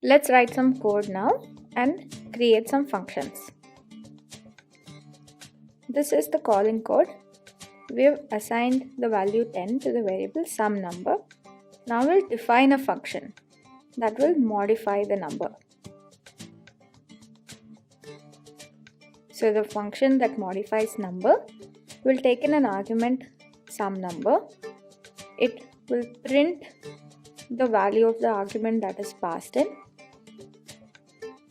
Let's write some code now and create some functions. This is the calling code. We've assigned the value 10 to the variable sum number. Now we'll define a function that will modify the number. So the function that modifies number will take in an argument sum number. It will print the value of the argument that is passed in.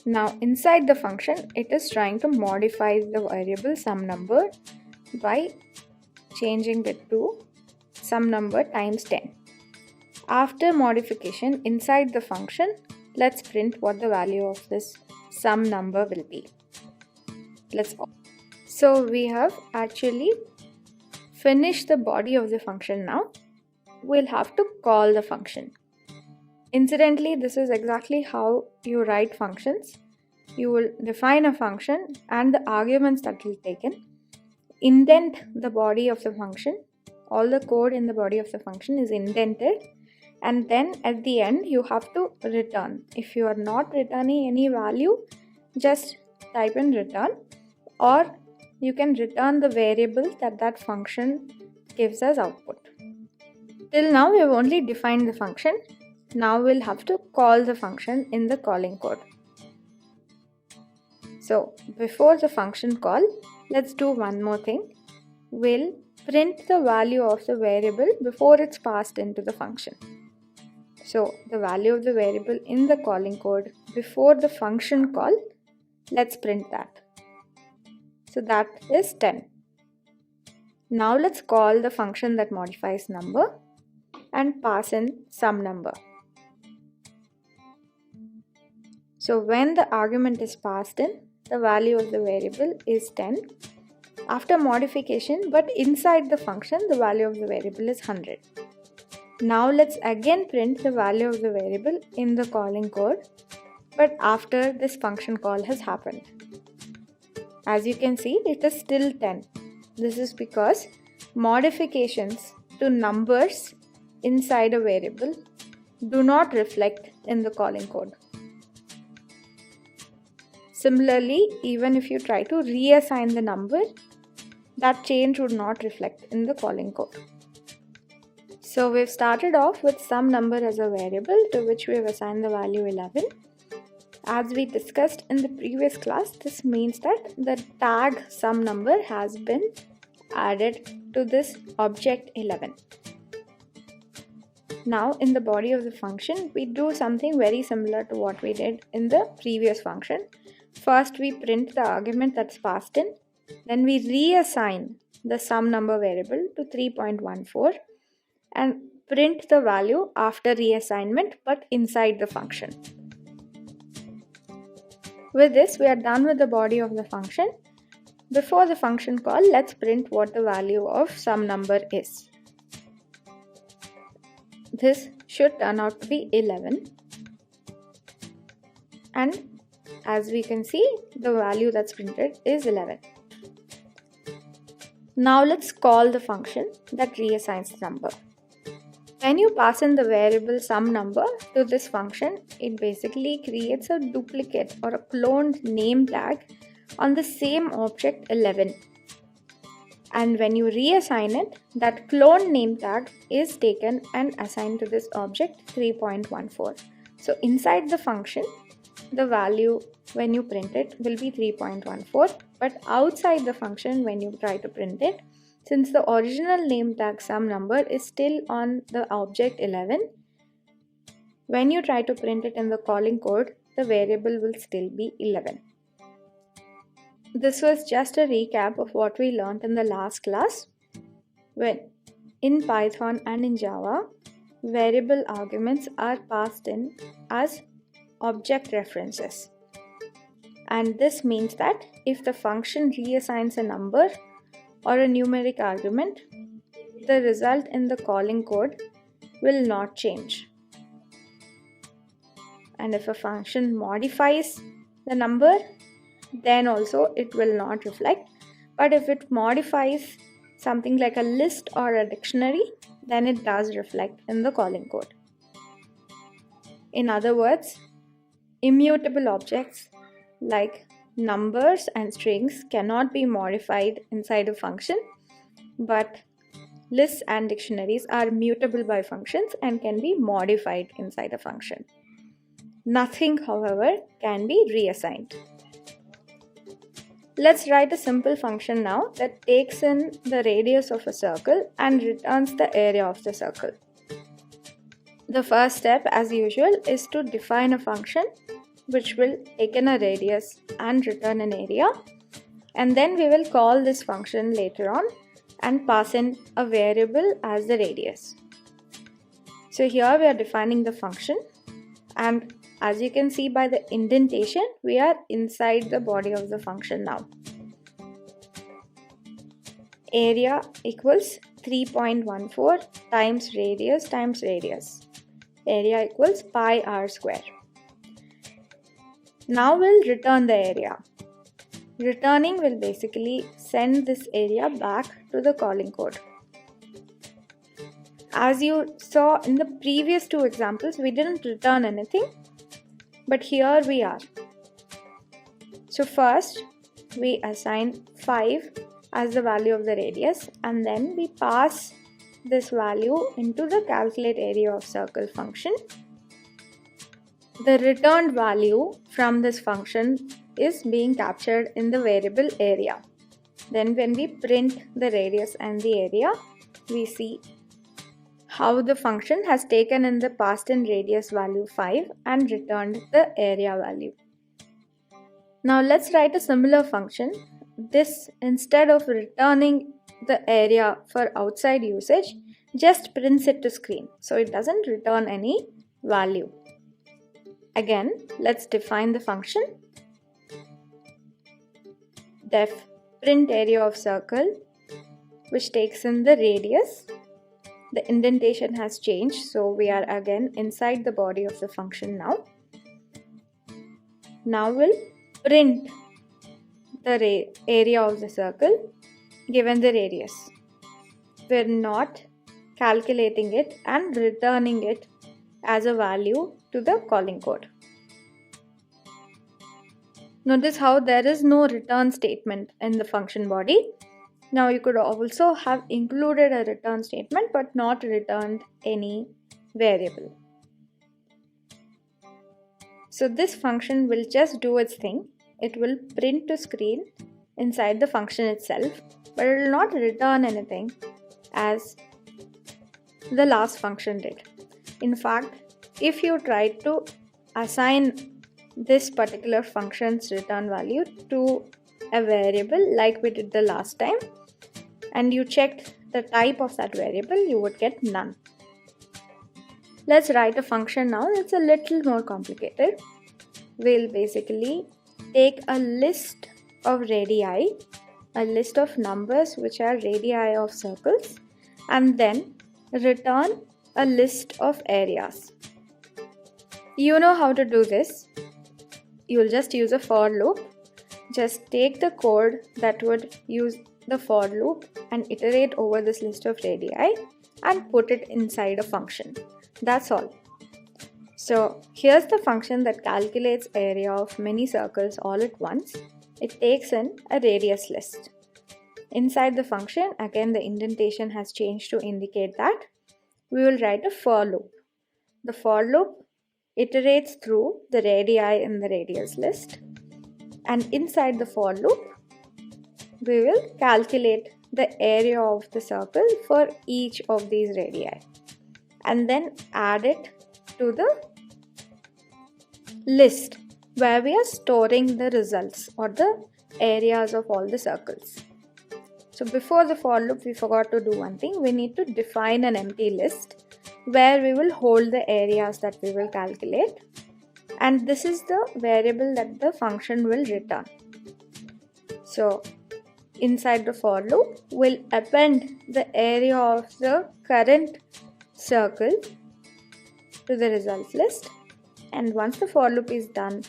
Now inside the function, it is trying to modify the variable sum number by changing it to sum number times 10. After modification inside the function, let's print what the value of this sum number will be. So we have actually finished the body of the function now. We'll have to call the function. Incidentally, this is exactly how you write functions. You will define a function and the arguments that will be taken, indent the body of the function. All the code in the body of the function is indented, and then at the end you have to return. If you are not returning any value, just type in return, or you can return the variable that function gives as output. Till now we have only defined the function. Now we'll have to call the function in the calling code. So before the function call, let's do one more thing. We'll print the value of the variable before it's passed into the function. So the value of the variable in the calling code before the function call, let's print that. So that is 10. Now let's call the function that modifies number and pass in sum number. So when the argument is passed in, the value of the variable is 10. After modification, but inside the function, the value of the variable is 100. Now let's again print the value of the variable in the calling code, but after this function call has happened. As you can see, it is still 10. This is because modifications to numbers inside a variable do not reflect in the calling code. Similarly, even if you try to reassign the number, that change would not reflect in the calling code. So we've started off with sum number as a variable to which we have assigned the value 11. As we discussed in the previous class, this means that the tag sum number has been added to this object 11. Now in the body of the function, we do something very similar to what we did in the previous function. First we print the argument that's passed in, then we reassign the sum number variable to 3.14 and print the value after reassignment but inside the function. With this, we are done with the body of the function. Before the function call, let's print what the value of sum number is. This should turn out to be 11. And as we can see, the value that's printed is 11. Now let's call the function that reassigns the number. When you pass in the variable sum number to this function, it basically creates a duplicate or a cloned name tag on the same object 11. And when you reassign it, that clone name tag is taken and assigned to this object 3.14. So inside the function, the value when you print it will be 3.14, but outside the function when you try to print it, since the original name tag sum number is still on the object 11, when you try to print it in the calling code, the variable will still be 11. This was just a recap of what we learned in the last class. When in Python and in Java, variable arguments are passed in as object references. And this means that if the function reassigns a number or a numeric argument, the result in the calling code will not change. And if a function modifies the number, then also it will not reflect. But if it modifies something like a list or a dictionary, then it does reflect in the calling code. In other words, immutable objects like numbers and strings cannot be modified inside a function, but lists and dictionaries are mutable by functions and can be modified inside a function. Nothing, however, can be reassigned. Let's write a simple function now that takes in the radius of a circle and returns the area of the circle. The first step, as usual, is to define a function which will take in a radius and return an area, and then we will call this function later on and pass in a variable as the radius. So here we are defining the function, and as you can see by the indentation, we are inside the body of the function now. Area equals 3.14 times radius. Area equals pi r square. Now we'll return the area. Returning will basically send this area back to the calling code. As you saw in the previous two examples, we didn't return anything, but here we are. So first we assign 5 as the value of the radius, and then we pass this value into the calculate area of circle function. The returned value from this function is being captured in the variable area. Then when we print the radius and the area, we see how the function has taken in the passed in radius value 5 and returned the area value. Now let's write a similar function. This, instead of returning the area for outside usage, just prints it to screen, so it doesn't return any value. Again, let's define the function. Def print area of circle, which takes in the radius. The indentation has changed, so we are again inside the body of the function now. Now we'll print the area of the circle given the radius. We're not calculating it and returning it as a value to the calling code. Notice how there is no return statement in the function body. Now you could also have included a return statement but not returned any variable. So this function will just do its thing. It will print to screen inside the function itself, but it will not return anything as the last function did. In fact, if you try to assign this particular function's return value to a variable like we did the last time, and you checked the type of that variable, you would get none. Let's write a function now that's a little more complicated. We'll basically take a list of radii, a list of numbers which are radii of circles, and then return a list of areas. You know how to do this. You'll just use a for loop. Just take the code that would use the for loop and iterate over this list of radii and put it inside a function. That's all. So here's the function that calculates area of many circles all at once. It takes in a radius list. Inside the function, again the indentation has changed to indicate that we will write a for loop. The for loop iterates through the radii in the radius list, and inside the for loop we will calculate the area of the circle for each of these radii and then add it to the list where we are storing the results or the areas of all the circles. So before the for loop, we forgot to do one thing. We need to define an empty list where we will hold the areas that we will calculate, and this is the variable that the function will return. So inside the for loop, we'll append the area of the current circle to the results list, and once the for loop is done,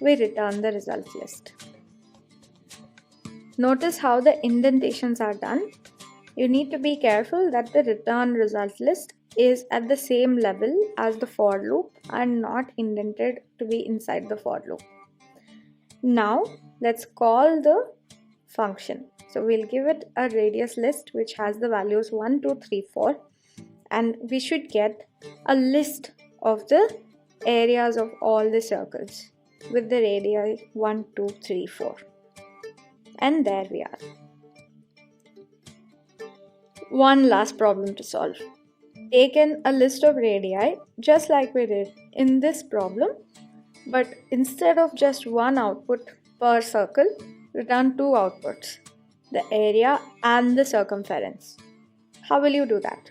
we return the results list. Notice how the indentations are done. You need to be careful that the return results list is at the same level as the for loop and not indented to be inside the for loop. Now let's call the function. So we'll give it a radius list which has the values 1, 2, 3, 4, and we should get a list of the areas of all the circles with the radii 1, 2, 3, 4. And there we are. One last problem to solve. Taken a list of radii just like we did in this problem, but instead of just one output per circle, return two outputs, the area and the circumference. How will you do that?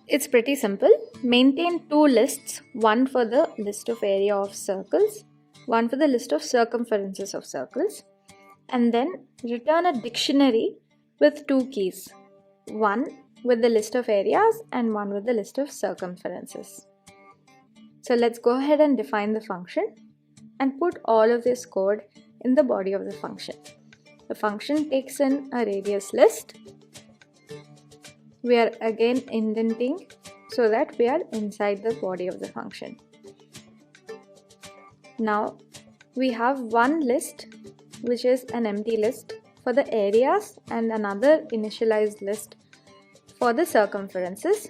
It's pretty simple. Maintain two lists, one for the list of area of circles, one for the list of circumferences of circles, and then return a dictionary with two keys, one with the list of areas and one with the list of circumferences. So let's go ahead and define the function and put all of this code in the body of the function. The function takes in a radius list. We are again indenting so that we are inside the body of the function. Now we have one list which is an empty list for the areas and another initialized list for the circumferences,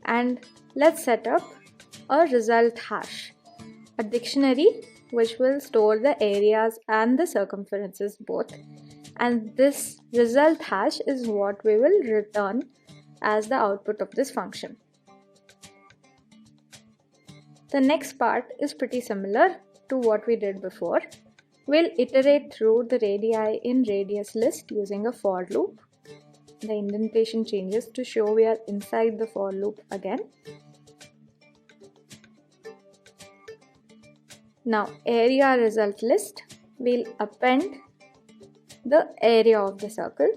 and let's set up a result hash, a dictionary which will store the areas and the circumferences both, and this result hash is what we will return as the output of this function. The next part is pretty similar to what we did before. We'll iterate through the radii in radius list using a for loop. The indentation changes to show we are inside the for loop again. Now area result list, we'll append the area of the circle,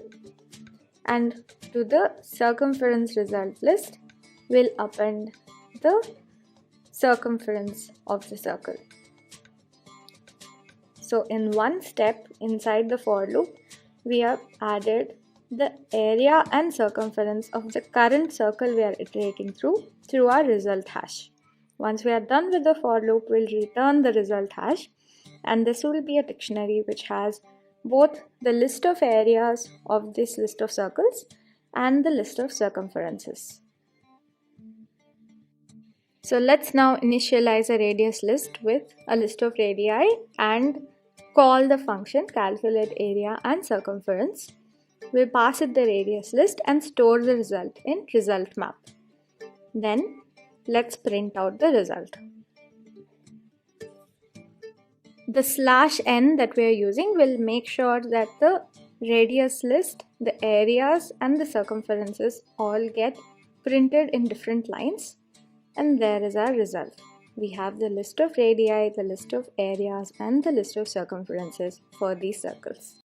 and to the circumference result list we'll append the circumference of the circle. So in one step inside the for loop, we have added the area and circumference of the current circle we are iterating through our result hash. Once we are done with the for loop, we'll return the result hash, and this will be a dictionary which has both the list of areas of this list of circles and the list of circumferences. So let's now initialize a radius list with a list of radii and call the function calculate area and circumference. We'll pass it the radius list and store the result in result map. Then let's print out the result. The /n that we are using will make sure that the radius list, the areas and the circumferences all get printed in different lines, and there is our result. We have the list of radii, the list of areas and the list of circumferences for these circles.